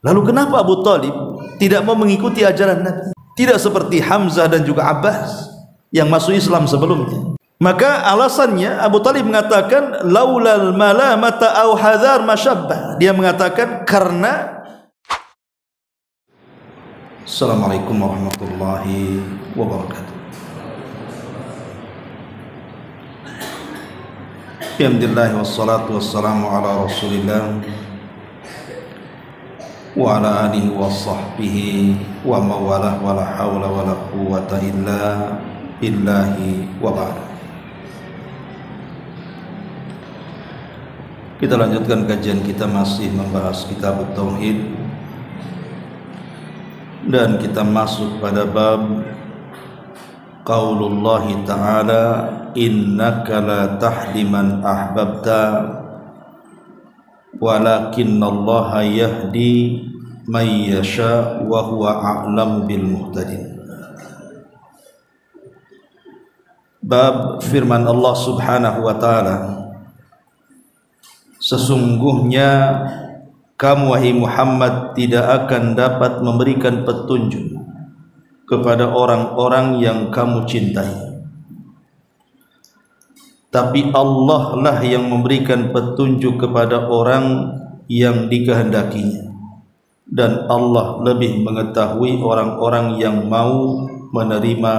Lalu kenapa Abu Talib tidak mau mengikuti ajaran Nabi? Tidak seperti Hamzah dan juga Abbas yang masuk Islam sebelumnya. Maka alasannya Abu Talib mengatakan laulal malamata au hadhar masyabbah. Dia mengatakan karena. Assalamualaikum warahmatullahi wabarakatuh. Alhamdulillah wassalatu wassalamu ala Rasulillah wa ala alihi wa sahbihi wa mawalah wa la hawla wa la quwwata illa billahi wa ba'd. Kita lanjutkan kajian kita, masih membahas kitab Tauhid, dan kita masuk pada bab qaulullah ta'ala innaka la tahdi man ahbabta walakinallaha yahdi man yasha wa huwa a'lamu bil muhtadin. Bab firman Allah Subhanahu wa ta'ala, sesungguhnya kamu wahai Muhammad tidak akan dapat memberikan petunjuk kepada orang-orang yang kamu cintai, tapi Allah lah yang memberikan petunjuk kepada orang yang dikehendakinya, dan Allah lebih mengetahui orang-orang yang mau menerima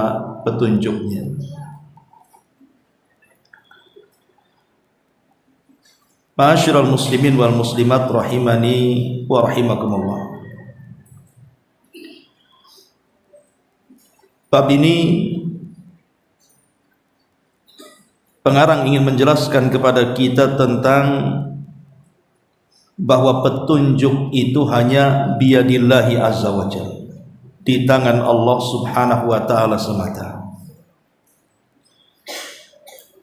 petunjuknya. Ma'asyiral muslimin wal muslimat rahimani wa rahimakumullah. Bab ini pengarang ingin menjelaskan kepada kita tentang bahwa petunjuk itu hanya biyadillahi azza wa jalla, di tangan Allah Subhanahu wa ta'ala semata.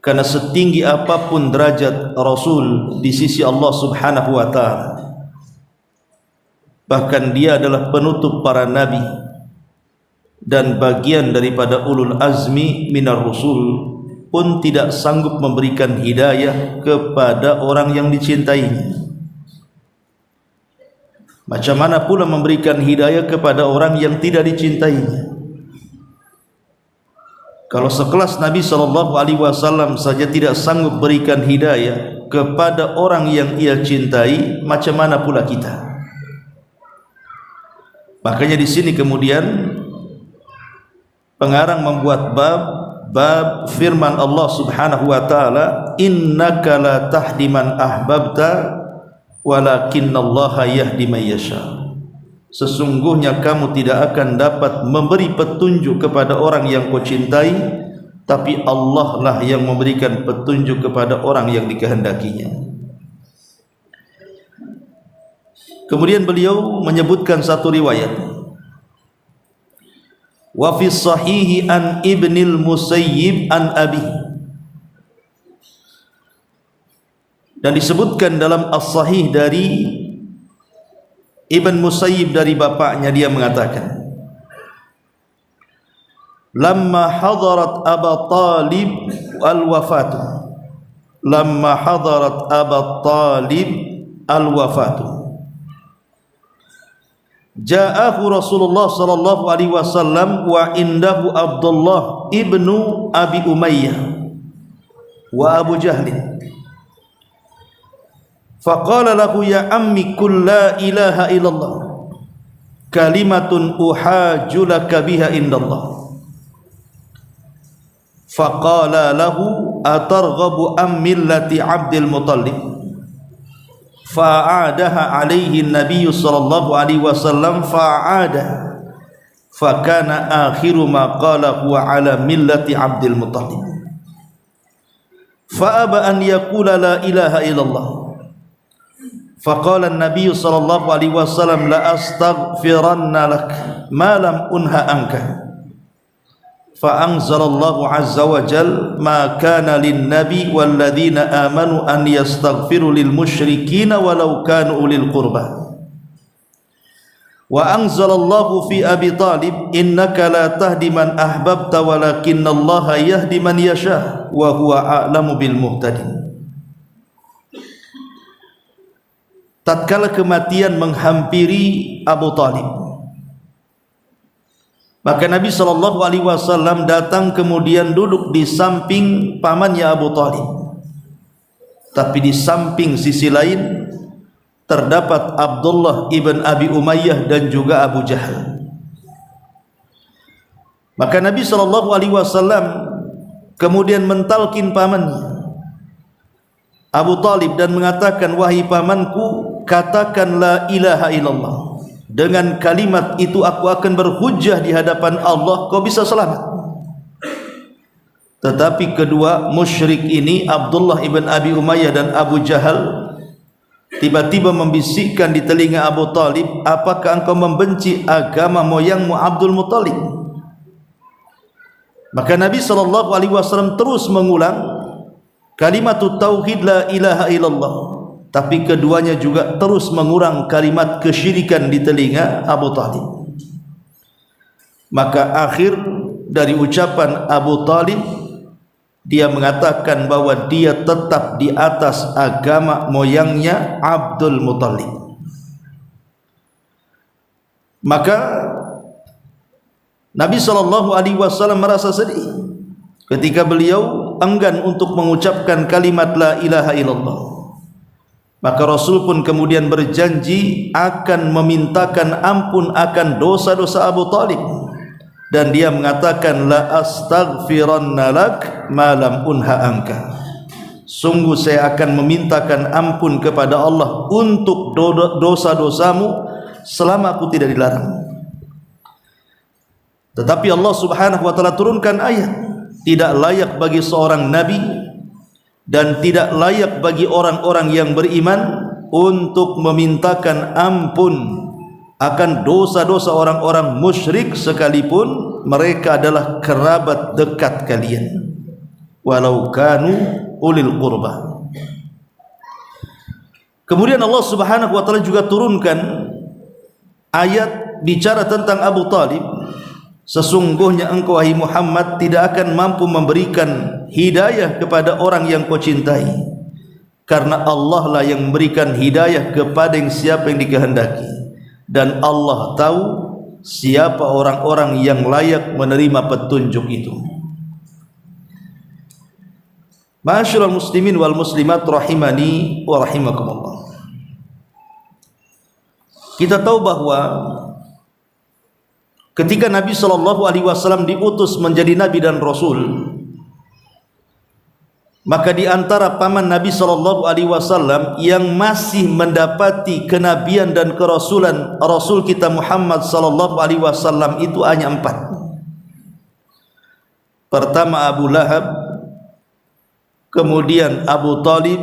Karena setinggi apapun derajat Rasul di sisi Allah Subhanahu wa ta'ala, bahkan dia adalah penutup para nabi dan bagian daripada ulul azmi minar rusul, pun tidak sanggup memberikan hidayah kepada orang yang dicintainya. Macam mana pula memberikan hidayah kepada orang yang tidak dicintainya? Kalau sekelas Nabi SAW saja tidak sanggup berikan hidayah kepada orang yang ia cintai, macam mana pula kita? Makanya di sini kemudian pengarang membuat bab firman Allah Subhanahu wa ta'ala, innaka la tahdi man ahbabta walakinallaha yahdi man yasha. Sesungguhnya kamu tidak akan dapat memberi petunjuk kepada orang yang kau cintai, tapi Allah lah yang memberikan petunjuk kepada orang yang dikehendakinya. Kemudian beliau menyebutkan satu riwayat, wa fi sahihi an ibnil musayyib an abi, dan disebutkan dalam as-sahih dari Ibn Musayyib dari bapaknya, dia mengatakan, lamma hadarat Aba Talib al-wafatu, lamma hadarat Aba Talib al-wafatu, ja'ahu Rasulullah sallallahu alaihi wasallam wa indahu Abdullah ibnu Abi Umayyah wa Abu Jahlin. Faqala lahu ya ammi qul la ilaha illallah kalimatun uhajju laka biha indallah. Faqala lahu atarghabu am millati Abdul Muttalib. Fa'adaha alaihi an-nabiy sallallahu alaihi wasallam fa'ada. Fakana akhiru ma qala huwa ala millati Abdul Muttalib. Fa'aba an yaqula la ilaha illallah. Faqala an-nabiy sallallahu alaihi wasallam la astaghfiranna lak ma lam unha anka. Fa anzalallahu azza wa jalla ma kana lin-nabi wal ladzina amanu an yastaghfiru lil musyrikin walau kanu ulil qurba. Wa anzalallahu fi Abi Talib innaka la tahdi man ahbabta walakinallaha yahdi man yasha wa huwa a'lamu bil muhtadin. tatkala kematian menghampiri Abu Talib, maka Nabi SAW datang kemudian duduk di samping pamannya Abu Talib. Tapi di samping sisi lain terdapat Abdullah ibn Abi Umayyah dan juga Abu Jahal. Maka Nabi SAW kemudian mentalkin pamannya Abu Talib dan mengatakan, wahai pamanku, katakan la ilaha illallah. Dengan kalimat itu aku akan berhujjah di hadapan Allah, kau bisa selamat. Tetapi kedua musyrik ini, Abdullah ibn Abi Umayyah dan Abu Jahal, tiba-tiba membisikkan di telinga Abu Talib, apakah engkau membenci agama moyangmu Abdul Muttalib? Maka Nabi SAW terus mengulang kalimat tauhid la ilaha illallah, tapi keduanya juga terus mengurang kalimat kesyirikan di telinga Abu Talib. Maka akhir dari ucapan Abu Talib, dia mengatakan bahwa dia tetap di atas agama moyangnya Abdul Muttalib. Maka Nabi SAW merasa sedih ketika beliau enggan untuk mengucapkan kalimat la ilaha illallah. Maka Rasul pun kemudian berjanji akan memintakan ampun akan dosa-dosa Abu Talib, dan dia mengatakan, la astaghfiranna lak ma lam unha anka. Sungguh saya akan memintakan ampun kepada Allah untuk dosa-dosamu selama aku tidak dilarang. Tetapi Allah Subhanahu wa taala turunkan ayat, tidak layak bagi seorang nabi dan tidak layak bagi orang-orang yang beriman untuk memintakan ampun akan dosa-dosa orang-orang musyrik sekalipun mereka adalah kerabat dekat kalian, walau kanu ulil qurba. Kemudian Allah Subhanahu wa taala juga turunkan ayat bicara tentang Abu Talib. Sesungguhnya engkau wahai Muhammad tidak akan mampu memberikan hidayah kepada orang yang kau cintai, karena Allah lah yang memberikan hidayah kepada yang siapa yang dikehendaki, dan Allah tahu siapa orang-orang yang layak menerima petunjuk itu. Ma'asyiral muslimin wal muslimat rahimani wa rahimakumullah. Kita tahu bahwa ketika Nabi SAW diutus menjadi Nabi dan Rasul, maka di antara paman Nabi SAW yang masih mendapati kenabian dan kerasulan Rasul kita Muhammad SAW itu hanya 4. Pertama Abu Lahab, kemudian Abu Talib,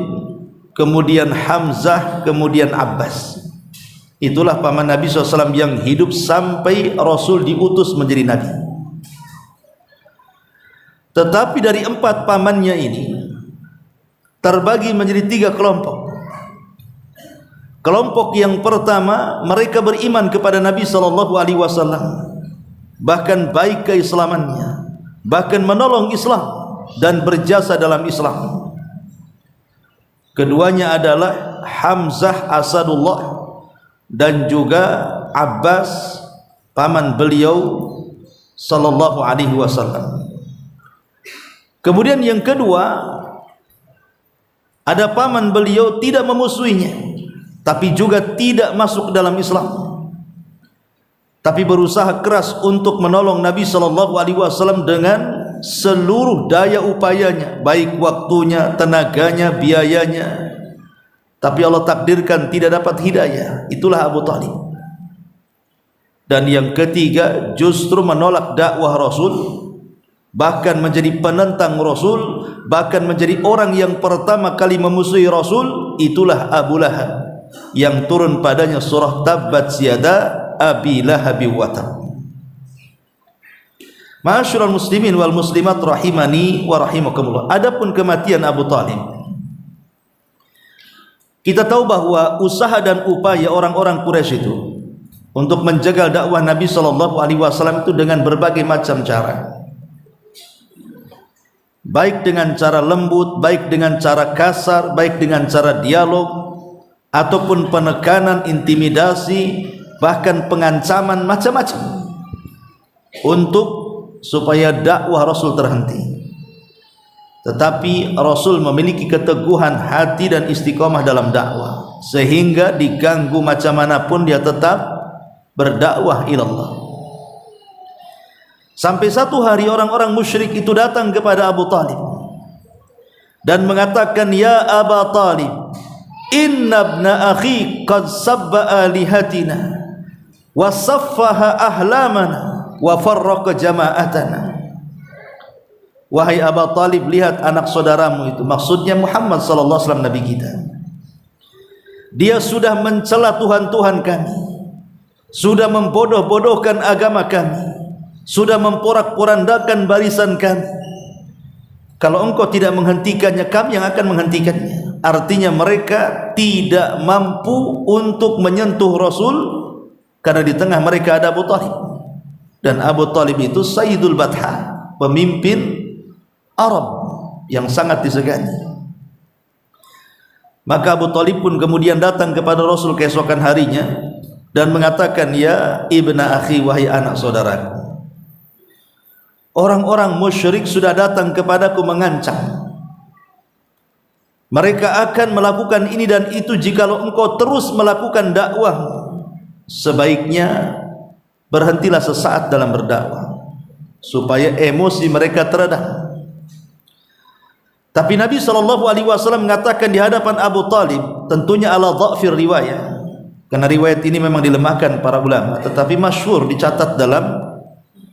kemudian Hamzah, kemudian Abbas. Itulah paman Nabi SAW yang hidup sampai Rasul diutus menjadi Nabi. Tetapi dari 4 pamannya ini terbagi menjadi 3 kelompok. Kelompok yang pertama, mereka beriman kepada Nabi SAW, bahkan baik keislamannya, bahkan menolong Islam dan berjasa dalam Islam. Keduanya adalah Hamzah Asadullah dan juga Abbas paman beliau sallallahu alaihi wasallam. Kemudian yang kedua, ada paman beliau tidak memusuhinya, tapi juga tidak masuk dalam Islam, tapi berusaha keras untuk menolong Nabi sallallahu alaihi wasallam dengan seluruh daya upayanya, baik waktunya, tenaganya, biayanya. Tapi Allah takdirkan tidak dapat hidayah. Itulah Abu Talib. Dan yang ketiga, justru menolak dakwah Rasul, bahkan menjadi penentang Rasul, bahkan menjadi orang yang pertama kali memusuhi Rasul. Itulah Abu Lahab, yang turun padanya surah Tabbat Yada Abi Lahab wa Tab. Ma'asyiral muslimin wal muslimat rahimani wa rahimakumullah. Adapun kematian Abu Talib, kita tahu bahwa usaha dan upaya orang-orang Quraisy itu untuk menjaga dakwah Nabi SAW itu dengan berbagai macam cara, baik dengan cara lembut, baik dengan cara kasar, baik dengan cara dialog, ataupun penekanan, intimidasi, bahkan pengancaman macam-macam untuk supaya dakwah Rasul terhenti. Tetapi Rasul memiliki keteguhan hati dan istiqomah dalam dakwah, sehingga diganggu macam manapun dia tetap berdakwah ilallah. Sampai satu hari orang-orang musyrik itu datang kepada Abu Talib dan mengatakan, "Ya Aba Talib, inna ibna akhi qad sabba alihatina wa saffaha ahlamana wa farraqa jama'atana." Wahai Abu Talib, lihat anak saudaramu itu, maksudnya Muhammad sallallahu alaihi wasallam, nabi kita. Dia sudah mencela Tuhan-Tuhan kami, sudah membodoh-bodohkan agama kami, sudah memporak-porandakan barisan kami. Kalau engkau tidak menghentikannya, kami yang akan menghentikannya. Artinya mereka tidak mampu untuk menyentuh Rasul karena di tengah mereka ada Abu Talib. Dan Abu Talib itu Sayyidul Batha, pemimpin Arab yang sangat disegani. Maka Abu Talib pun kemudian datang kepada Rasul keesokan harinya dan mengatakan, "Ya ibna akhi, wahai anak saudaraku, orang-orang musyrik sudah datang kepadaku mengancam. Mereka akan melakukan ini dan itu jikalau engkau terus melakukan dakwah. Sebaiknya berhentilah sesaat dalam berdakwah supaya emosi mereka teredam." Tapi Nabi SAW mengatakan di hadapan Abu Talib, tentunya ala dha'fir riwayah, karena riwayat ini memang dilemahkan para ulama, tetapi masyhur dicatat dalam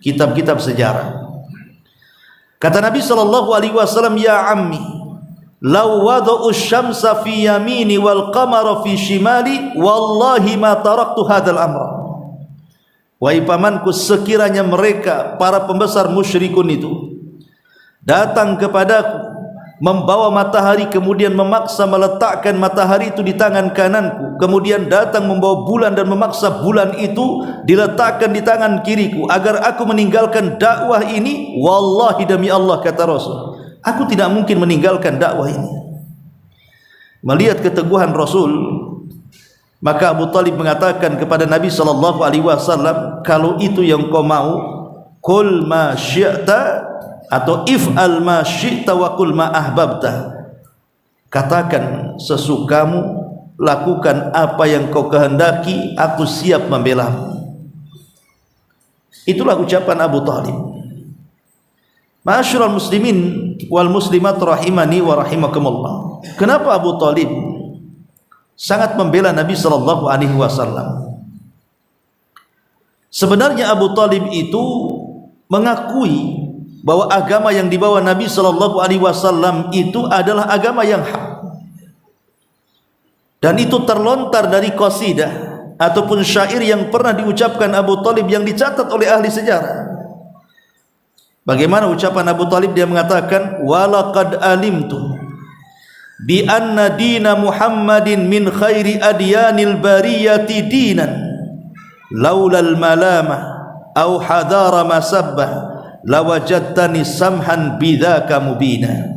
kitab-kitab sejarah. Kata Nabi SAW, "Ya ammi, law wada'u syamsa fi yamini wal qamara fi shimali, wallahi ma taraktu hadzal amra." Wahai pamanku, sekiranya mereka para pembesar musyrikun itu datang kepadaku membawa matahari, kemudian memaksa meletakkan matahari itu di tangan kananku, kemudian datang membawa bulan dan memaksa bulan itu diletakkan di tangan kiriku agar aku meninggalkan dakwah ini, wallahi demi Allah, kata Rasul, aku tidak mungkin meninggalkan dakwah ini. Melihat keteguhan Rasul, maka Abu Talib mengatakan kepada Nabi SAW, "Kalau itu yang kau mau, qul ma syi'ta atau if'al ma syi'ta wa qul ma ahbabta." Katakan sesukamu, lakukan apa yang kau kehendaki, aku siap membelamu. Itulah ucapan Abu Talib. Ma'asyiral muslimin wal muslimat rahimani wa rahimakumullah. Kenapa Abu Talib sangat membela Nabi sallallahu alaihi wasallam? Sebenarnya Abu Talib itu mengakui bahwa agama yang dibawa Nabi sallallahu alaihi wasallam itu adalah agama yang hak. Dan itu terlontar dari qasidah ataupun syair yang pernah diucapkan Abu Talib yang dicatat oleh ahli sejarah. Bagaimana ucapan Abu Talib? Dia mengatakan, "Walaqad alimtu bi anna dina Muhammadin min khairi adyanil bariyati dinan laulal malamah au hadara masabbah lawajadtani samhan bidzaka mubina."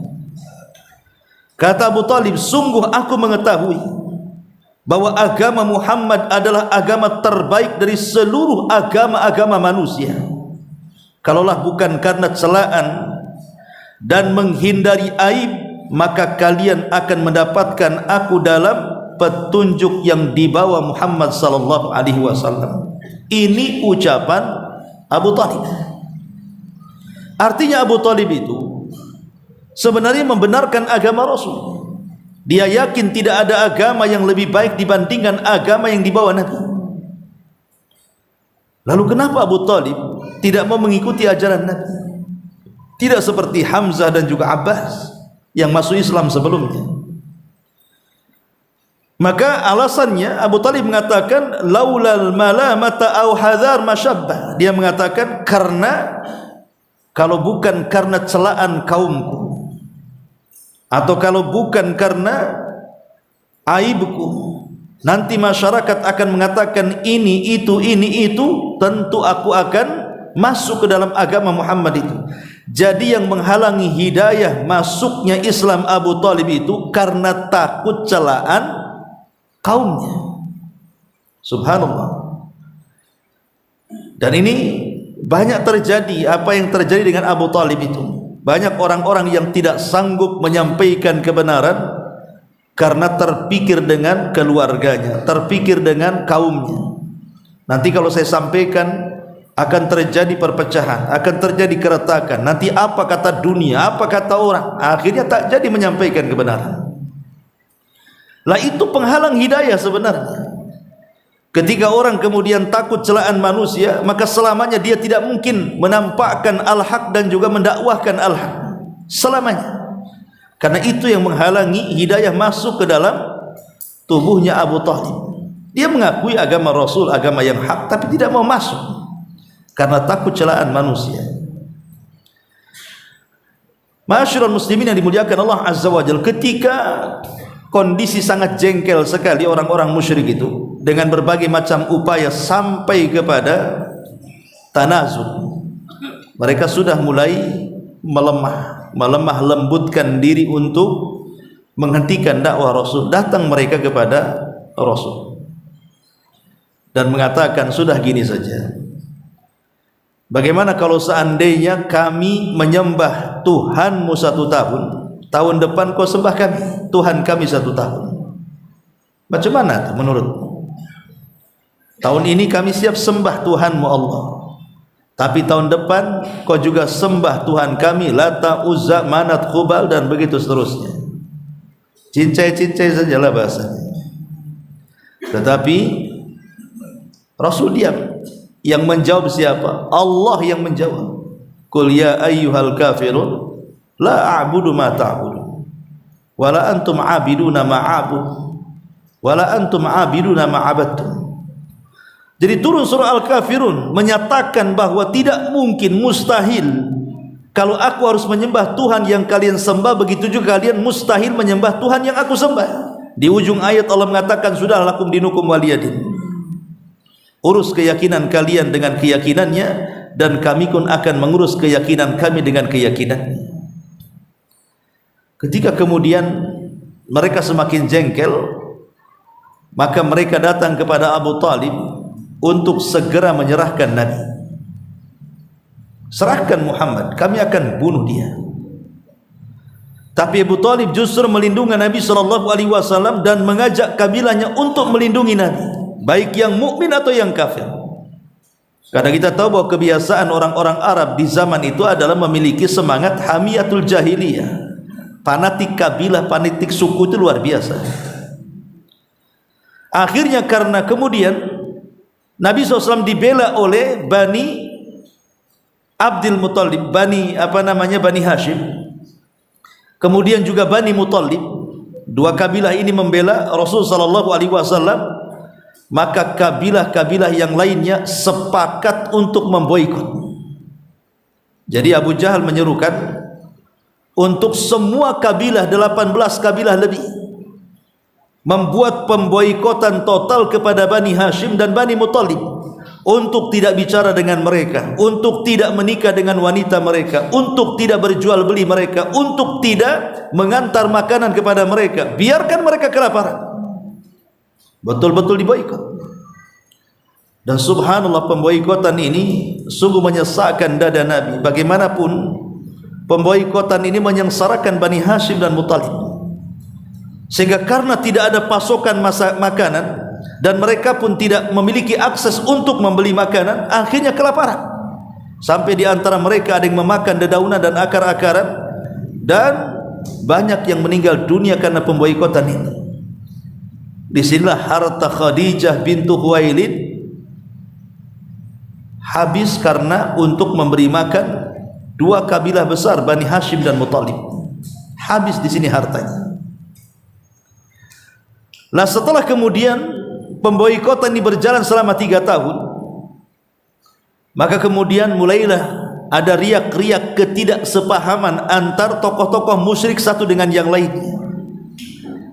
Kata Abu Talib, sungguh aku mengetahui bahwa agama Muhammad adalah agama terbaik dari seluruh agama-agama manusia. Kalaulah bukan karena celaan dan menghindari aib, maka kalian akan mendapatkan aku dalam petunjuk yang dibawa Muhammad sallallahu alaihi wasallam. Ini ucapan Abu Talib. Artinya Abu Talib itu sebenarnya membenarkan agama Rasul. Dia yakin tidak ada agama yang lebih baik dibandingkan agama yang dibawa Nabi. Lalu kenapa Abu Talib tidak mau mengikuti ajaran Nabi? Tidak seperti Hamzah dan juga Abbas yang masuk Islam sebelumnya. Maka alasannya Abu Talib mengatakan, "Laulal malamata au hadar masyabbah." Dia mengatakan, karena kalau bukan karena celaan kaumku, atau kalau bukan karena aibku, nanti masyarakat akan mengatakan ini itu, tentu aku akan masuk ke dalam agama Muhammad itu. Jadi yang menghalangi hidayah masuknya Islam Abu Talib itu karena takut celaan kaumnya. Subhanallah. Dan ini banyak terjadi apa yang terjadi dengan Abu Talib itu. Banyak orang-orang yang tidak sanggup menyampaikan kebenaran karena terpikir dengan keluarganya, terpikir dengan kaumnya. Nanti kalau saya sampaikan akan terjadi perpecahan, akan terjadi keretakan. Nanti apa kata dunia, apa kata orang? Akhirnya tak jadi menyampaikan kebenaran. Lah itu penghalang hidayah sebenarnya. Ketika orang kemudian takut celaan manusia, maka selamanya dia tidak mungkin menampakkan al-haq dan juga mendakwahkan al-haq selamanya. Karena itu yang menghalangi hidayah masuk ke dalam tubuhnya Abu Talib. Dia mengakui agama Rasul, agama yang hak, tapi tidak mau masuk karena takut celaan manusia. Ma'asyiral muslimin yang dimuliakan Allah Azza wa Jalla, ketika kondisi sangat jengkel sekali orang-orang musyrik itu dengan berbagai macam upaya sampai kepada tanazul, mereka sudah mulai melemah lembutkan diri untuk menghentikan dakwah Rasul. Datang mereka kepada Rasul dan mengatakan, sudah gini saja, bagaimana kalau seandainya kami menyembah Tuhanmu 1 tahun, tahun depan kau sembah kami, Tuhan kami 1 tahun. Macam mana itu menurutmu? Tahun ini kami siap sembah Tuhanmu Allah, tapi tahun depan kau juga sembah Tuhan kami Lata, Uzza, Manat, Khubal, dan begitu seterusnya. Cincai-cincai sajalah bahasanya. Tetapi Rasul diam. Yang menjawab siapa? Allah yang menjawab. Qul ya ayyuhal kafirun la a'budu ma ta'budun wala antum 'abiduna ma a'bud wala antum 'abiduna ma 'abadtum. Jadi turun surah Al-Kafirun menyatakan bahwa tidak mungkin, mustahil kalau aku harus menyembah Tuhan yang kalian sembah, begitu juga kalian mustahil menyembah Tuhan yang aku sembah. Di ujung ayat Allah mengatakan, sudah lakum dinukum waliyadin. Urus keyakinan kalian dengan keyakinannya, dan kami pun akan mengurus keyakinan kami dengan keyakinannya. Ketika kemudian mereka semakin jengkel, maka mereka datang kepada Abu Talib untuk segera menyerahkan Nabi. Serahkan Muhammad, kami akan bunuh dia. Tapi Abu Talib justru melindungi Nabi SAW dan mengajak kabilahnya untuk melindungi Nabi, baik yang mukmin atau yang kafir. Karena kita tahu bahwa kebiasaan orang-orang Arab di zaman itu adalah memiliki semangat hamiyatul jahiliyah, fanatik kabilah, fanatik suku itu luar biasa. Akhirnya karena kemudian Nabi SAW dibela oleh Bani Abdul Muttalib, Bani Hashim, kemudian juga Bani Muttalib, dua kabilah ini membela Rasulullah SAW, maka kabilah-kabilah yang lainnya sepakat untuk memboikot. Jadi Abu Jahal menyerukan untuk semua kabilah, 18 kabilah lebih, membuat pemboikotan total kepada Bani Hashim dan Bani Muttalib, untuk tidak bicara dengan mereka, untuk tidak menikah dengan wanita mereka, untuk tidak berjual beli mereka, untuk tidak mengantar makanan kepada mereka, biarkan mereka kelaparan. Betul-betul diboikot. Dan subhanallah, pemboikotan ini sungguh menyesakkan dada Nabi. Bagaimanapun pemboikotan ini menyengsarakan Bani Hashim dan Muttalib, sehingga karena tidak ada pasokan makanan dan mereka pun tidak memiliki akses untuk membeli makanan, akhirnya kelaparan. Sampai di antara mereka ada yang memakan dedaunan dan akar-akaran, dan banyak yang meninggal dunia karena pemboikotan ini. Disinilah harta Khadijah bintu Khuwailid habis karena untuk memberi makan dua kabilah besar, Bani Hashim dan Muttalib. Habis di sini hartanya. Nah, setelah kemudian pemboikotan ini berjalan selama 3 tahun, maka kemudian mulailah ada riak-riak ketidaksepahaman antar tokoh-tokoh musyrik satu dengan yang lainnya,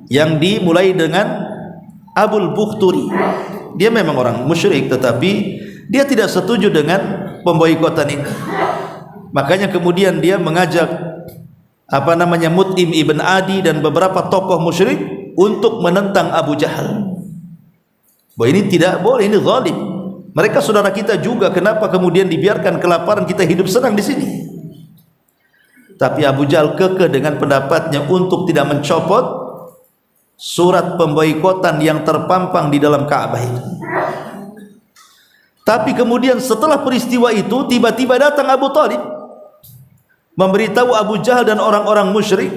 yang dimulai dengan Abul Bukhturi. Dia memang orang musyrik, tetapi dia tidak setuju dengan pemboikotan ini. Makanya kemudian dia mengajak Mut'im ibn Adi dan beberapa tokoh musyrik untuk menentang Abu Jahal. bahwa ini tidak boleh, ini zalim. Mereka saudara kita juga, kenapa kemudian dibiarkan kelaparan, kita hidup senang di sini? Tapi Abu Jahal kekeh dengan pendapatnya untuk tidak mencopot surat pemboikotan yang terpampang di dalam Ka'bah itu. Tapi kemudian setelah peristiwa itu, tiba-tiba datang Abu Talib memberitahu Abu Jahal dan orang-orang musyrik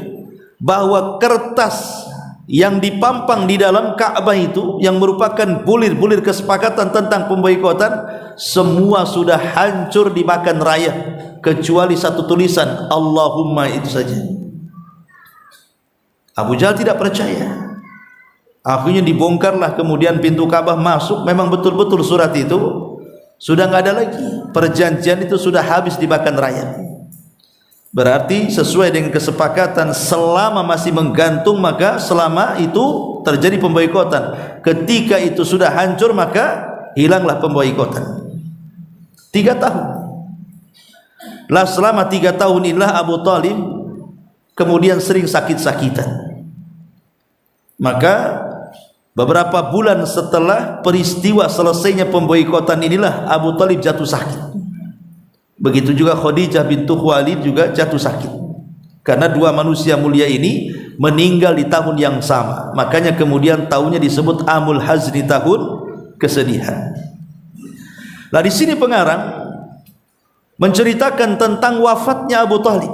bahwa kertas yang dipampang di dalam Ka'bah itu, yang merupakan bulir-bulir kesepakatan tentang pemboikotan, semua sudah hancur dimakan raya, kecuali satu tulisan Allahumma, itu saja. Abu Jahal tidak percaya. Akhirnya dibongkarlah kemudian pintu Ka'bah, masuk, memang betul-betul surat itu sudah nggak ada lagi, perjanjian itu sudah habis dimakan raya. Berarti sesuai dengan kesepakatan, selama masih menggantung maka selama itu terjadi pemboikotan. Ketika itu sudah hancur maka hilanglah pemboikotan. 3 tahun. Lah selama 3 tahun inilah Abu Talib kemudian sering sakit-sakitan. Maka beberapa bulan setelah peristiwa selesainya pemboikotan inilah Abu Talib jatuh sakit. Begitu juga Khadijah bintu Khuwailid juga jatuh sakit. Karena dua manusia mulia ini meninggal di tahun yang sama. Makanya kemudian tahunnya disebut Amul Hazni, tahun kesedihan. Nah, di sini pengarang menceritakan tentang wafatnya Abu Talib.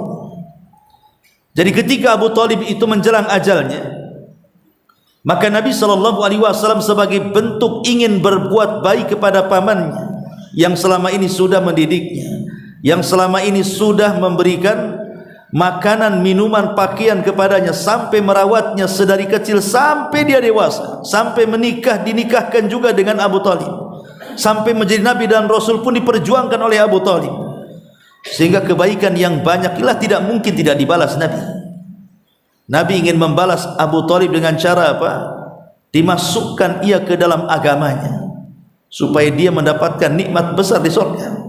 Jadi ketika Abu Talib itu menjelang ajalnya, maka Nabi SAW sebagai bentuk ingin berbuat baik kepada pamannya yang selama ini sudah mendidiknya, yang selama ini sudah memberikan makanan, minuman, pakaian kepadanya, sampai merawatnya sedari kecil sampai dia dewasa, sampai menikah, dinikahkan juga dengan Abu Talib, sampai menjadi Nabi dan Rasul pun diperjuangkan oleh Abu Talib, sehingga kebaikan yang banyak inilah tidak mungkin tidak dibalas Nabi. Nabi ingin membalas Abu Talib dengan cara apa? Dimasukkan ia ke dalam agamanya, supaya dia mendapatkan nikmat besar di surga.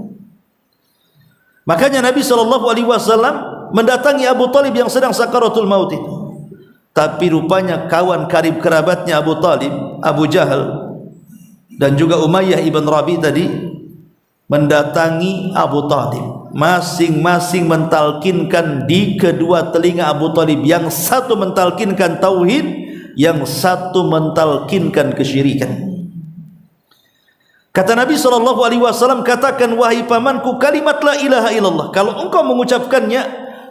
Makanya Nabi SAW mendatangi Abu Talib yang sedang sakaratul maut itu. Tapi rupanya kawan karib kerabatnya Abu Talib, Abu Jahal dan juga Umayyah ibn Rabi tadi mendatangi Abu Talib, masing-masing mentalkinkan di kedua telinga Abu Talib. Yang satu mentalkinkan tauhid, yang satu mentalkinkan kesyirikan. Kata Nabi SAW, katakan wahai pamanku kalimat la ilaha illallah. Kalau engkau mengucapkannya,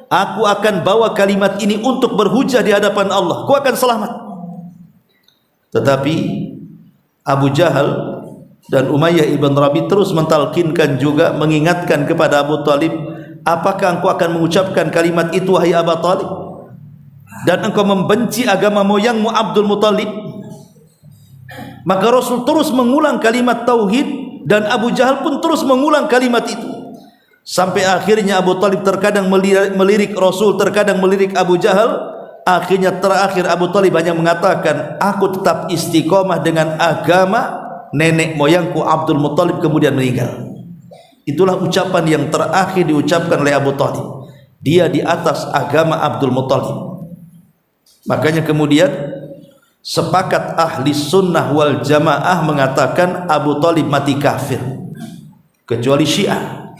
aku akan bawa kalimat ini untuk berhujah di hadapan Allah. Kau akan selamat. Tetapi Abu Jahal dan Umayyah ibn Rabi terus mentalkinkan juga, mengingatkan kepada Abu Talib, apakah engkau akan mengucapkan kalimat itu wahai Abu Talib, dan engkau membenci agama moyangmu Abdul Muttalib? Maka Rasul terus mengulang kalimat tauhid dan Abu Jahal pun terus mengulang kalimat itu, sampai akhirnya Abu Talib terkadang melirik Rasul, terkadang melirik Abu Jahal. Akhirnya terakhir Abu Talib hanya mengatakan, aku tetap istiqomah dengan agama nenek moyangku Abdul Muttalib, kemudian meninggal. Itulah ucapan yang terakhir diucapkan oleh Abu Talib, dia di atas agama Abdul Muttalib. Makanya kemudian sepakat ahli sunnah wal jamaah mengatakan Abu Talib mati kafir, kecuali Syiah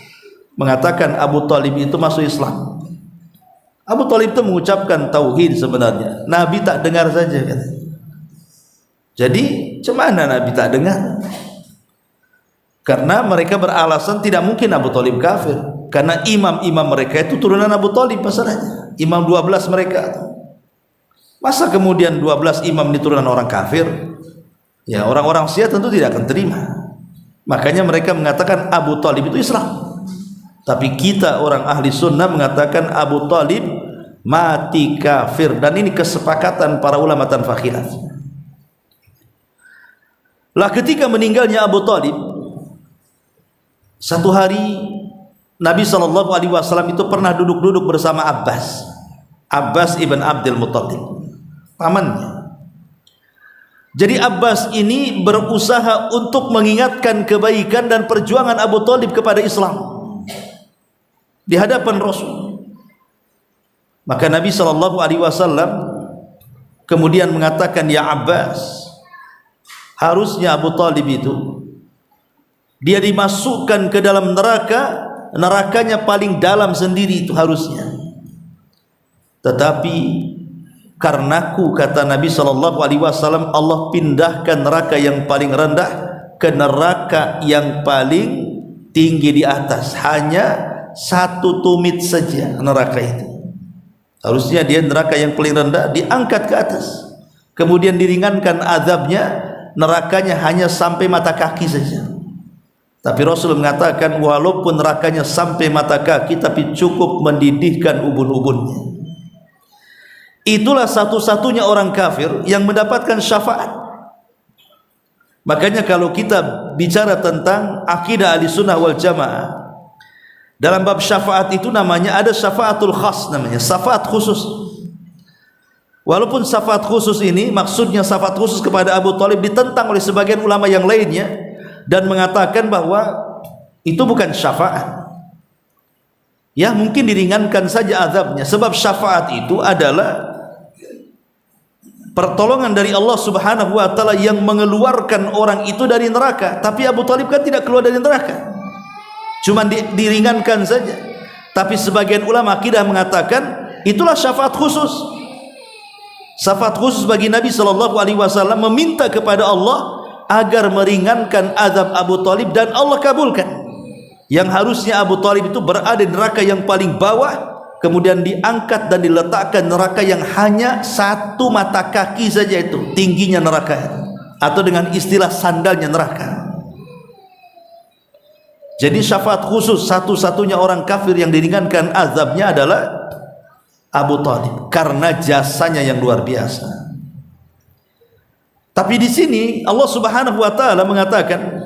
mengatakan Abu Talib itu masuk Islam. Abu Talib itu mengucapkan tauhid sebenarnya, Nabi tak dengar saja kata. Jadi cemana Nabi tak dengar? Karena mereka beralasan tidak mungkin Abu Talib kafir, karena imam-imam mereka itu turunan Abu Talib masalahnya, imam 12 mereka. Masa kemudian 12 imam diturunan orang kafir? Ya, orang-orang Syiah tentu tidak akan terima. Makanya mereka mengatakan Abu Talib itu Islam. Tapi kita orang ahli sunnah mengatakan Abu Talib mati kafir, dan ini kesepakatan para ulama tanpa khilaf. Lah ketika meninggalnya Abu Talib, satu hari Nabi SAW itu pernah duduk-duduk bersama Abbas ibn Abdul Muttalib, pamannya. Jadi Abbas ini berusaha untuk mengingatkan kebaikan dan perjuangan Abu Talib kepada Islam di hadapan Rasul. Maka Nabi SAW kemudian mengatakan, ya Abbas, Harusnya Abu Talib itu dia dimasukkan ke dalam neraka, nerakanya paling dalam sendiri itu harusnya. Tetapi karenaku, kata Nabi SAW, Allah pindahkan neraka yang paling rendah ke neraka yang paling tinggi di atas. Hanya satu tumit saja neraka itu. Harusnya dia neraka yang paling rendah diangkat ke atas, kemudian diringankan azabnya, nerakanya hanya sampai mata kaki saja. Tapi Rasul mengatakan walaupun nerakanya sampai mata kaki, tapi cukup mendidihkan ubun-ubunnya. Itulah satu-satunya orang kafir yang mendapatkan syafaat. Makanya kalau kita bicara tentang akidah Ahlussunnah wal Jamaah, dalam bab syafaat itu namanya ada syafaatul khas, namanya syafaat khusus. Walaupun syafaat khusus ini maksudnya syafaat khusus kepada Abu Talib ditentang oleh sebagian ulama yang lainnya dan mengatakan bahwa itu bukan syafaat. Ya, mungkin diringankan saja azabnya, sebab syafaat itu adalah pertolongan dari Allah Subhanahu wa taala yang mengeluarkan orang itu dari neraka. Tapi Abu Talib kan tidak keluar dari neraka, cuma diringankan saja. Tapi sebagian ulama akidah mengatakan itulah syafaat khusus. Syafaat khusus bagi Nabi SAW meminta kepada Allah agar meringankan azab Abu Talib, dan Allah kabulkan. Yang harusnya Abu Talib itu berada di neraka yang paling bawah, kemudian diangkat dan diletakkan neraka yang hanya satu mata kaki saja itu tingginya neraka itu, atau dengan istilah sandalnya neraka. Jadi syafaat khusus satu-satunya orang kafir yang diringankan azabnya adalah Abu Talib karena jasanya yang luar biasa. Tapi di sini Allah Subhanahu wa taala mengatakan,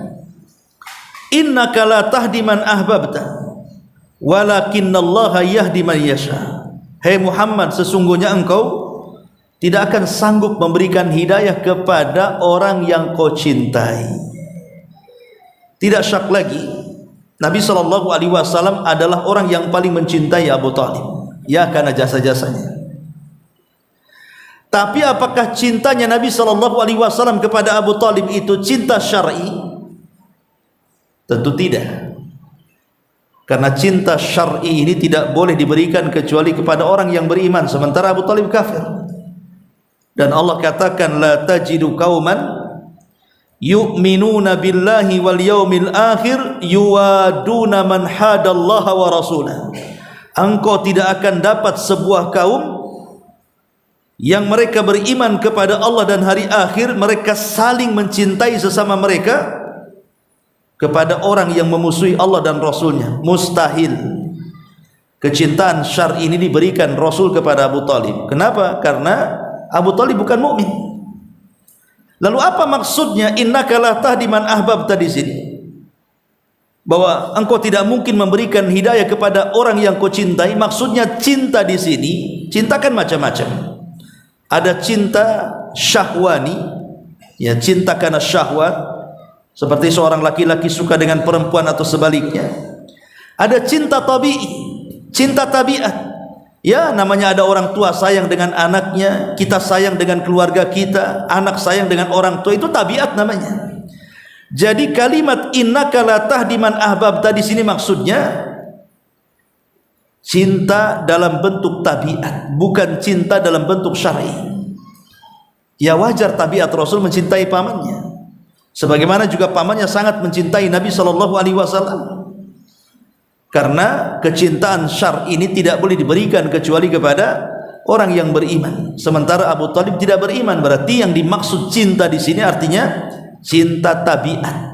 innaka la tahdi man ahbabta walakinnallaha yahdi man yasha. Hai Muhammad, sesungguhnya engkau tidak akan sanggup memberikan hidayah kepada orang yang kau cintai. Tidak syak lagi, Nabi SAW adalah orang yang paling mencintai Abu Talib, ya, karena jasa-jasanya. Tapi apakah cintanya Nabi SAW kepada Abu Talib itu cinta syar'i? Tentu tidak. Karena cinta syar'i ini tidak boleh diberikan kecuali kepada orang yang beriman, sementara Abu Talib kafir. Dan Allah katakan, la tajidu qauman yu'minuna billahi wal yaumil akhir yuwaduna man hadallaha wa rasulah. Engkau tidak akan dapat sebuah kaum yang mereka beriman kepada Allah dan hari akhir, mereka saling mencintai sesama mereka kepada orang yang memusuhi Allah dan Rasulnya. Mustahil. Kecintaan syar'i ini diberikan Rasul kepada Abu Talib. Kenapa? Karena Abu Talib bukan mukmin. Lalu apa maksudnya innaka la tahdi man ahbabta di sini? Bahwa engkau tidak mungkin memberikan hidayah kepada orang yang kau cintai. Maksudnya cinta di sini, cinta kan macam-macam. Ada cinta syahwani, ya, cinta karena syahwat, seperti seorang laki-laki suka dengan perempuan atau sebaliknya. Ada cinta tabi'i, cinta tabiat, ya, namanya ada orang tua sayang dengan anaknya, kita sayang dengan keluarga kita, anak sayang dengan orang tua, itu tabiat namanya. Jadi kalimat innaka la tahdi man ahbabta di sini maksudnya cinta dalam bentuk tabiat, bukan cinta dalam bentuk syar'i. Ya, wajar tabiat Rasul mencintai pamannya, sebagaimana juga pamannya sangat mencintai Nabi SAW. Karena kecintaan syar'i ini tidak boleh diberikan kecuali kepada orang yang beriman. Sementara Abu Talib tidak beriman, berarti yang dimaksud cinta di sini artinya cinta tabiat.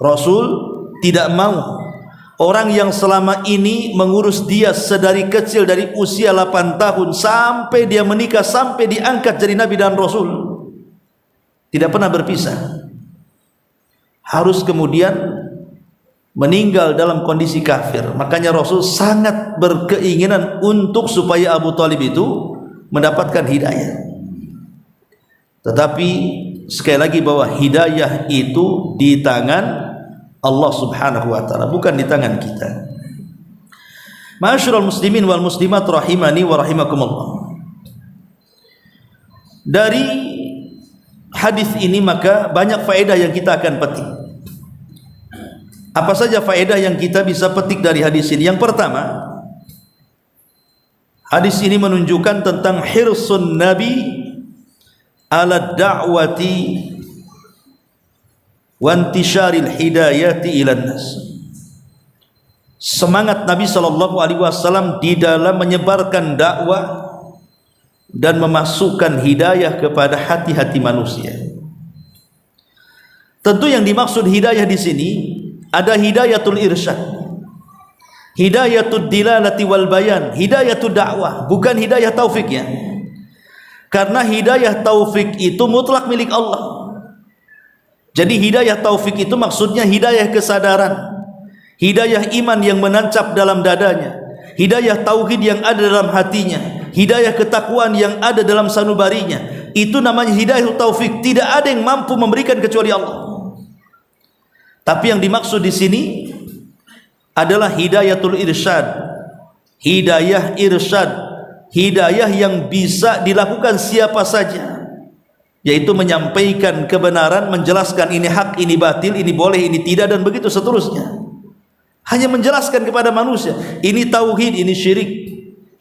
Rasul tidak mau orang yang selama ini mengurus dia sedari kecil, dari usia 8 tahun sampai dia menikah, sampai diangkat jadi Nabi dan Rasul, tidak pernah berpisah, harus kemudian meninggal dalam kondisi kafir. Makanya Rasul sangat berkeinginan untuk supaya Abu Talib itu mendapatkan hidayah. Tetapi sekali lagi bahwa hidayah itu di tangan Allah Subhanahu wa taala, bukan di tangan kita. Ma'asyiral muslimin wal muslimat rahimani wa rahimakumullah. Dari hadis ini maka banyak faedah yang kita akan petik. Apa saja faedah yang kita bisa petik dari hadis ini? Yang pertama, hadis ini menunjukkan tentang hirsun Nabi ala da'wati wa intisyaril hidayati ilan nas. Semangat Nabi SAW di dalam menyebarkan dakwah dan memasukkan hidayah kepada hati-hati manusia. Tentu yang dimaksud hidayah di sini ada hidayatul irsyad, hidayatul dilalati wal bayan, hidayatul dakwah, bukan hidayah taufik ya. Karena hidayah taufik itu mutlak milik Allah. Jadi hidayah taufik itu maksudnya hidayah kesadaran, hidayah iman yang menancap dalam dadanya, hidayah tauhid yang ada dalam hatinya, hidayah ketakwaan yang ada dalam sanubarinya. Itu namanya hidayah taufik. Tidak ada yang mampu memberikan kecuali Allah. Tapi yang dimaksud di sini adalah hidayatul irsyad, hidayah irsyad, hidayah yang bisa dilakukan siapa saja, yaitu menyampaikan kebenaran, menjelaskan ini hak, ini batil, ini boleh, ini tidak, dan begitu seterusnya. Hanya menjelaskan kepada manusia, ini tauhid, ini syirik,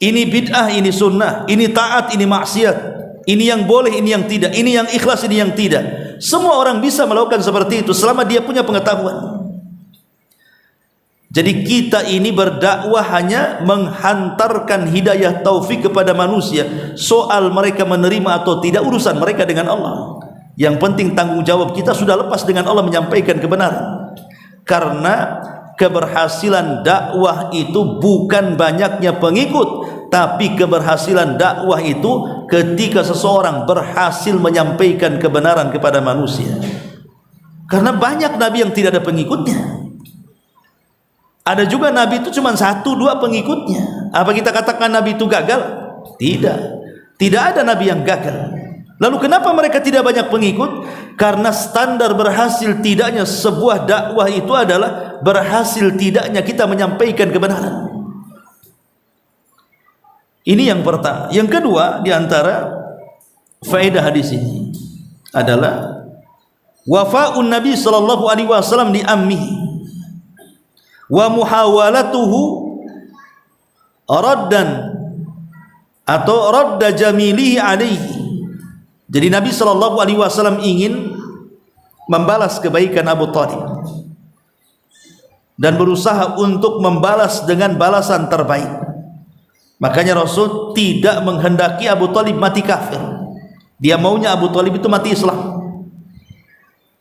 ini bid'ah, ini sunnah, ini taat, ini maksiat, ini yang boleh, ini yang tidak, ini yang ikhlas, ini yang tidak. Semua orang bisa melakukan seperti itu selama dia punya pengetahuan. Jadi kita ini berdakwah hanya menghantarkan hidayah taufik kepada manusia. Soal mereka menerima atau tidak urusan mereka dengan Allah. Yang penting tanggung jawab kita sudah lepas dengan Allah menyampaikan kebenaran. Karena keberhasilan dakwah itu bukan banyaknya pengikut, tapi keberhasilan dakwah itu ketika seseorang berhasil menyampaikan kebenaran kepada manusia. Karena banyak nabi yang tidak ada pengikutnya. Ada juga nabi itu cuma 1-2 pengikutnya. Apa kita katakan nabi itu gagal? Tidak. Tidak ada nabi yang gagal. Lalu kenapa mereka tidak banyak pengikut? Karena standar berhasil tidaknya sebuah dakwah itu adalah berhasil tidaknya kita menyampaikan kebenaran. Ini yang pertama. Yang kedua di antara faedah hadis ini adalah wafa'un Nabi sallallahu alaihi wasallam li ammihi wa muhawalatuhu raddan atau radda jamilihi alaihi. Jadi Nabi sallallahu alaihi wasallam ingin membalas kebaikan Abu Thalib dan berusaha untuk membalas dengan balasan terbaik. Makanya Rasul tidak menghendaki Abu Thalib mati kafir. Dia maunya Abu Thalib itu mati Islam,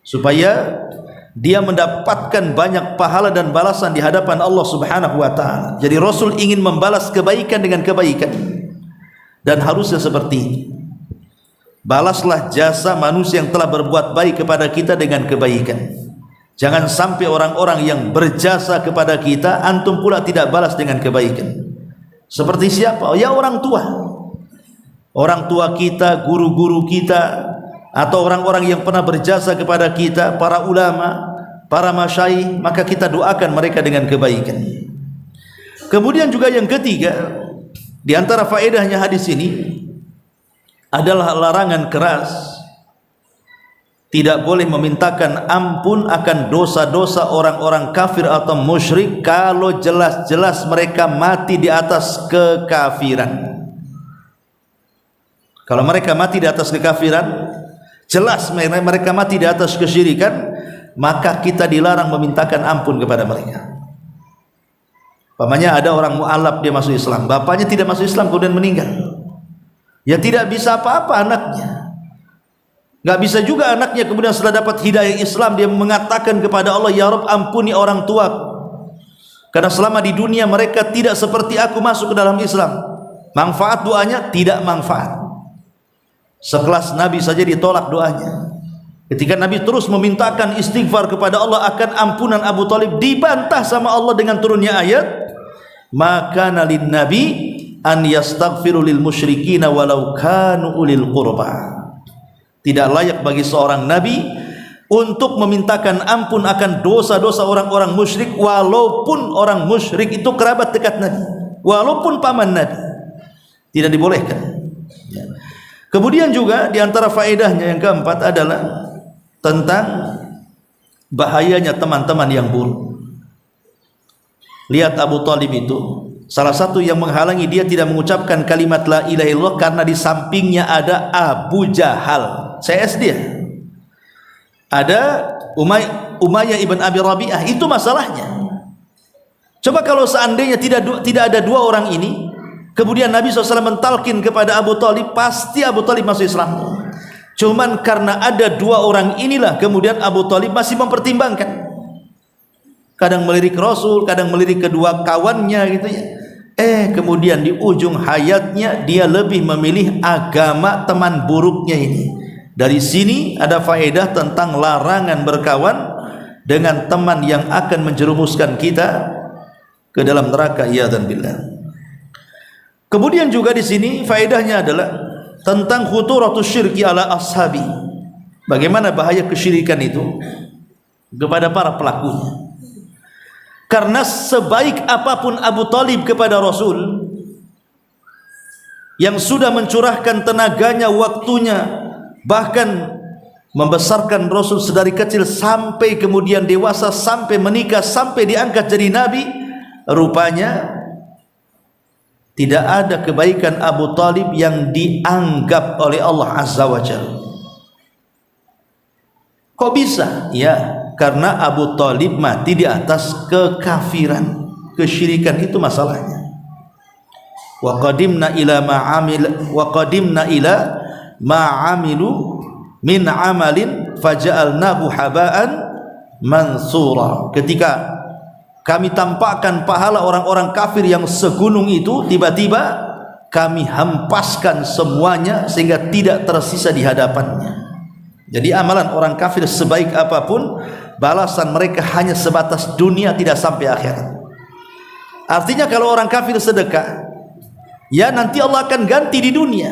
supaya dia mendapatkan banyak pahala dan balasan di hadapan Allah Subhanahu wa taala. Jadi Rasul ingin membalas kebaikan dengan kebaikan, dan harusnya seperti ini. Balaslah jasa manusia yang telah berbuat baik kepada kita dengan kebaikan. Jangan sampai orang-orang yang berjasa kepada kita antum pula tidak balas dengan kebaikan. Seperti siapa? Ya orang tua. Orang tua kita, guru-guru kita, atau orang-orang yang pernah berjasa kepada kita, para ulama, para masyayikh, maka kita doakan mereka dengan kebaikan. Kemudian juga yang ketiga, di antara faedahnya hadis ini adalah larangan keras. Tidak boleh memintakan ampun akan dosa-dosa orang-orang kafir atau musyrik kalau jelas-jelas mereka mati di atas kekafiran. Kalau mereka mati di atas kekafiran, jelas mereka mati di atas kesyirikan, maka kita dilarang memintakan ampun kepada mereka. Umpamanya ada orang mu'alaf, dia masuk Islam, bapaknya tidak masuk Islam kemudian meninggal, ya tidak bisa apa-apa anaknya. Gak bisa juga anaknya kemudian setelah dapat hidayah Islam dia mengatakan kepada Allah, ya Rabb ampuni orang tua, karena selama di dunia mereka tidak seperti aku masuk ke dalam Islam. Manfaat doanya? Tidak manfaat. Sekelas Nabi saja ditolak doanya. Ketika Nabi terus memintakan istighfar kepada Allah akan ampunan Abu Thalib, dibantah sama Allah dengan turunnya ayat, maka nalin Nabi an yastaghfiru lil musyrikina walau kanu ulil qurba. Tidak layak bagi seorang nabi untuk memintakan ampun akan dosa-dosa orang-orang musyrik, walaupun orang musyrik itu kerabat dekat Nabi, walaupun paman Nabi, tidak dibolehkan. Kemudian juga di antara faedahnya yang keempat adalah tentang bahayanya teman-teman yang buruk. Lihat Abu Talib itu, salah satu yang menghalangi dia tidak mengucapkan kalimat la ilaha illallah karena di sampingnya ada Abu Jahal, CS dia. Ada Umayyah ibn Abi Rabi'ah, itu masalahnya. Coba kalau seandainya tidak ada dua orang ini, kemudian Nabi SAW mentalkin kepada Abu Talib, pasti Abu Talib masuk Islam. Cuman karena ada dua orang inilah kemudian Abu Talib masih mempertimbangkan. Kadang melirik Rasul, kadang melirik kedua kawannya gitu ya. Kemudian di ujung hayatnya dia lebih memilih agama teman buruknya ini. Dari sini ada faedah tentang larangan berkawan dengan teman yang akan menjerumuskan kita ke dalam neraka, iyadzan billah. Kemudian juga di sini faedahnya adalah tentang khuturatus syirki ala ashabi. Bagaimana bahaya kesyirikan itu kepada para pelakunya. Karena sebaik apapun Abu Talib kepada Rasul, yang sudah mencurahkan tenaganya, waktunya, bahkan membesarkan Rasul sedari kecil sampai kemudian dewasa, sampai menikah, sampai diangkat jadi Nabi, rupanya tidak ada kebaikan Abu Talib yang dianggap oleh Allah Azza wa Jalla. Kok bisa? Ya, karena Abu Talib mati di atas kekafiran, kesyirikan, itu masalahnya. Wa qadimna ila ma amilu min amalin faja'alnahu haba'an mansura. Ketika kami tampakkan pahala orang-orang kafir yang segunung itu, tiba-tiba kami hempaskan semuanya sehingga tidak tersisa di hadapannya. Jadi amalan orang kafir sebaik apapun, balasan mereka hanya sebatas dunia, tidak sampai akhirat. Artinya kalau orang kafir sedekah, ya nanti Allah akan ganti di dunia.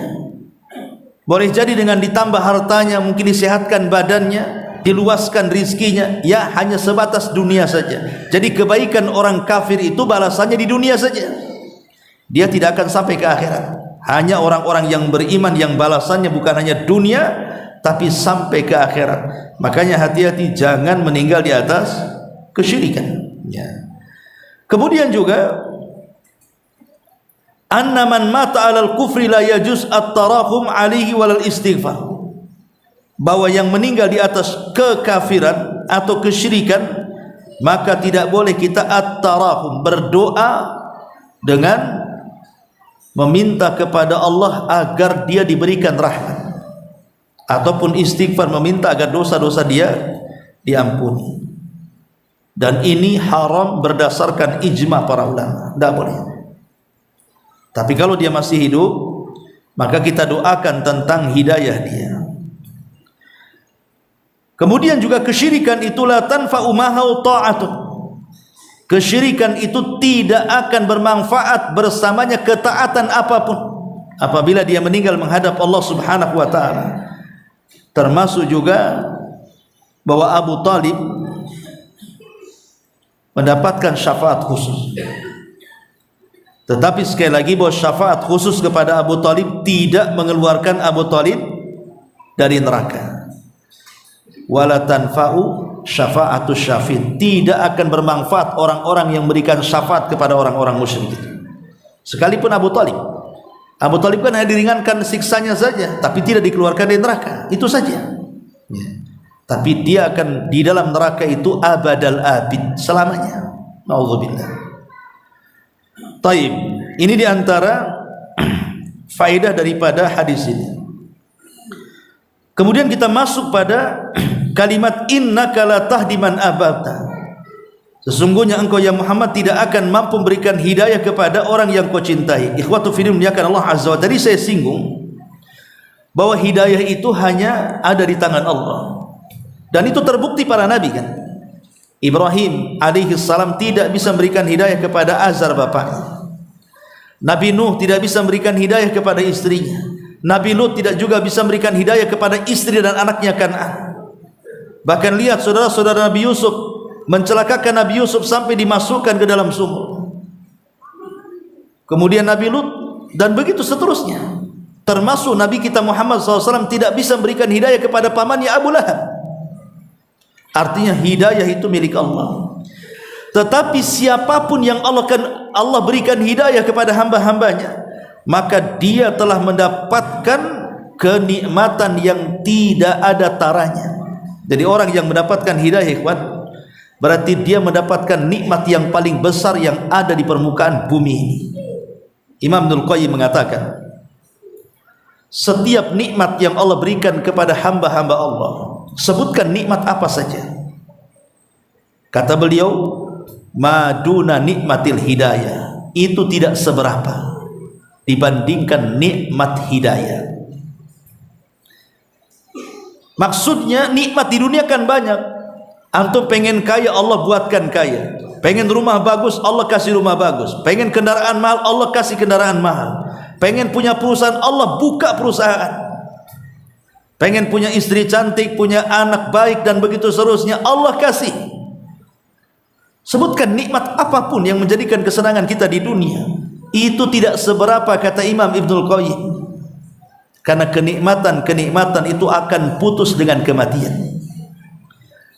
Boleh jadi dengan ditambah hartanya, mungkin disehatkan badannya, diluaskan rizkinya, ya hanya sebatas dunia saja. Jadi kebaikan orang kafir itu balasannya di dunia saja, dia tidak akan sampai ke akhirat. Hanya orang-orang yang beriman yang balasannya bukan hanya dunia, tapi sampai ke akhirat. Makanya hati-hati jangan meninggal di atas kesyirikan ya. Kemudian juga anna man mata 'alal kufri la yajuz at-tarahum 'alaihi wal istighfar, bahwa yang meninggal di atas kekafiran atau kesyirikan, maka tidak boleh kita at-tarahum, berdoa dengan meminta kepada Allah agar dia diberikan rahmat, ataupun istighfar, meminta agar dosa-dosa dia diampuni. Dan ini haram berdasarkan ijma para ulama, tidak boleh. Tapi kalau dia masih hidup, maka kita doakan tentang hidayah dia. Kemudian juga kesyirikan itulah tanfa'u mahau ta'atuh. Kesyirikan itu tidak akan bermanfaat bersamanya ketaatan apapun apabila dia meninggal menghadap Allah Subhanahu wa taala. Termasuk juga bahwa Abu Talib mendapatkan syafaat khusus. Tetapi sekali lagi bahwa syafaat khusus kepada Abu Talib tidak mengeluarkan Abu Talib dari neraka. Wala tanfa'u syafa'atu syafin, tidak akan bermanfaat orang-orang yang memberikan syafaat kepada orang-orang musyrik itu. Sekalipun Abu Talib kan hanya diringankan siksanya saja, tapi tidak dikeluarkan dari neraka, itu saja ya. Tapi dia akan di dalam neraka itu abadal abid, selamanya. Nauzubillah. Taib, ini diantara faedah daripada hadis ini. Kemudian kita masuk pada kalimat innaka la tahdi man ahbabta. Sesungguhnya engkau ya Muhammad tidak akan mampu memberikan hidayah kepada orang yang kau cintai. Ikhwatu fillah, muliakan Allah Azza wa Jalla. Tadi saya singgung bahwa hidayah itu hanya ada di tangan Allah. Dan itu terbukti para nabi kan. Ibrahim alaihi salam tidak bisa memberikan hidayah kepada Azar bapaknya. Nabi Nuh tidak bisa memberikan hidayah kepada istrinya. Nabi Lut tidak juga bisa memberikan hidayah kepada istri dan anaknya Kan'an. Bahkan lihat saudara-saudara Nabi Yusuf mencelakakan Nabi Yusuf sampai dimasukkan ke dalam sumur. Kemudian Nabi Lut, dan begitu seterusnya. Termasuk Nabi kita Muhammad SAW tidak bisa memberikan hidayah kepada pamannya Abu Lahab. Artinya hidayah itu milik Allah. Tetapi siapapun yang Allah berikan hidayah kepada hamba-hambanya, maka dia telah mendapatkan kenikmatan yang tidak ada taranya. Jadi orang yang mendapatkan hidayah, ikhwan, berarti dia mendapatkan nikmat yang paling besar yang ada di permukaan bumi ini. Imam Ibnul Qayyim mengatakan, setiap nikmat yang Allah berikan kepada hamba-hamba Allah, sebutkan nikmat apa saja. Kata beliau, maduna nikmatil hidayah, itu tidak seberapa dibandingkan nikmat hidayah. Maksudnya nikmat di dunia kan banyak. Antum pengen kaya, Allah buatkan kaya. Pengen rumah bagus, Allah kasih rumah bagus. Pengen kendaraan mahal, Allah kasih kendaraan mahal. Pengen punya perusahaan, Allah buka perusahaan. Pengen punya istri cantik, punya anak baik, dan begitu seterusnya, Allah kasih. Sebutkan nikmat apapun yang menjadikan kesenangan kita di dunia, itu tidak seberapa, kata Imam Ibnul Qayyim. Karena kenikmatan itu akan putus dengan kematian.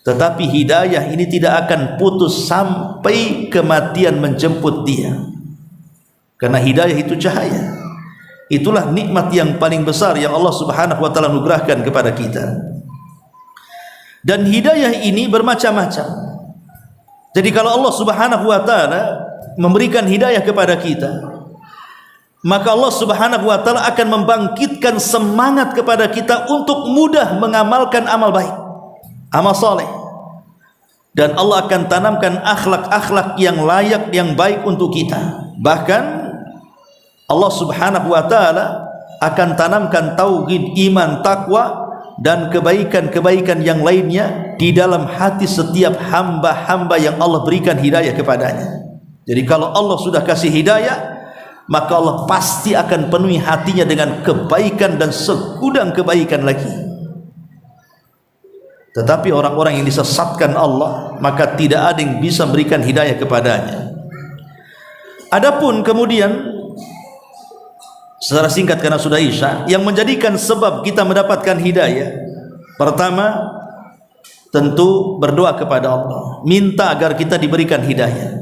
Tetapi hidayah ini tidak akan putus sampai kematian menjemput dia. Karena hidayah itu cahaya. Itulah nikmat yang paling besar yang Allah Subhanahu wa taala anugerahkan kepada kita. Dan hidayah ini bermacam-macam. Jadi kalau Allah Subhanahu wa taala memberikan hidayah kepada kita, maka Allah Subhanahu wa taala akan membangkitkan semangat kepada kita untuk mudah mengamalkan amal baik, amal soleh. Dan Allah akan tanamkan akhlak-akhlak yang layak, yang baik untuk kita. Bahkan Allah Subhanahu wa taala akan tanamkan tauhid, iman, takwa, dan kebaikan-kebaikan yang lainnya di dalam hati setiap hamba-hamba yang Allah berikan hidayah kepadanya. Jadi kalau Allah sudah kasih hidayah, maka Allah pasti akan penuhi hatinya dengan kebaikan dan segudang kebaikan lagi. Tetapi orang-orang yang disesatkan Allah, maka tidak ada yang bisa berikan hidayah kepadanya. Adapun kemudian secara singkat karena sudah Isya, yang menjadikan sebab kita mendapatkan hidayah, pertama tentu berdoa kepada Allah, minta agar kita diberikan hidayah.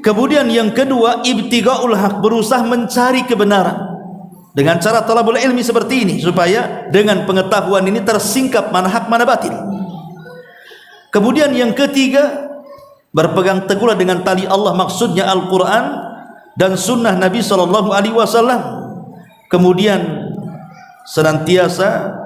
Kemudian yang kedua, ibtighaul haq, berusaha mencari kebenaran dengan cara talabul ilmi seperti ini, supaya dengan pengetahuan ini tersingkap mana hak mana batil. Kemudian yang ketiga, berpegang teguhlah dengan tali Allah, maksudnya Al-Quran dan sunnah Nabi SAW. Kemudian senantiasa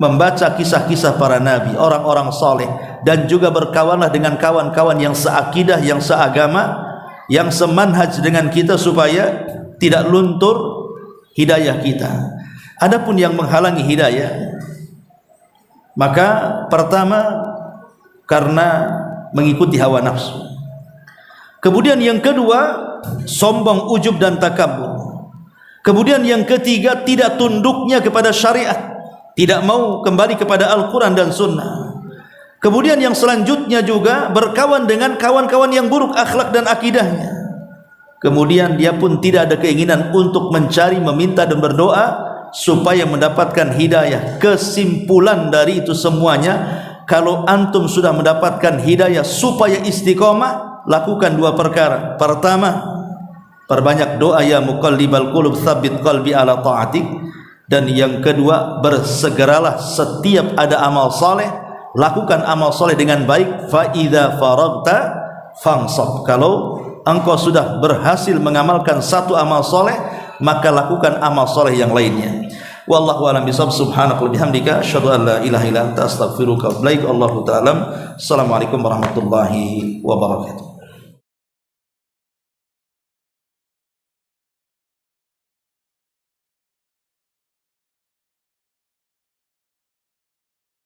membaca kisah-kisah para nabi, orang-orang saleh, dan juga berkawanlah dengan kawan-kawan yang seakidah, yang seagama, yang semanhaj dengan kita, supaya tidak luntur hidayah kita. Adapun yang menghalangi hidayah, maka pertama karena mengikuti hawa nafsu. Kemudian yang kedua, sombong, ujub, dan takabur. Kemudian yang ketiga, tidak tunduknya kepada syariat, tidak mau kembali kepada Al-Quran dan Sunnah. Kemudian yang selanjutnya juga berkawan dengan kawan-kawan yang buruk akhlak dan akidahnya. Kemudian dia pun tidak ada keinginan untuk mencari, meminta, dan berdoa supaya mendapatkan hidayah. Kesimpulan dari itu semuanya, kalau antum sudah mendapatkan hidayah supaya istiqomah, lakukan dua perkara. Pertama, perbanyak doa, ya muqallibal qulub tsabbit qalbi ala ta'atik. Dan yang kedua, bersegeralah setiap ada amal saleh, lakukan amal saleh dengan baik. Fa idza faragta fansab, kalau engkau sudah berhasil mengamalkan satu amal soleh, maka lakukan amal soleh yang lainnya. Wallahu a'lam bishawab. Subhanaka wa bihamdika asyhadu an la ilaha illa anta astaghfiruka wa atubu ilaik. Allahu ta'ala. Assalamualaikum warahmatullahi wabarakatuh.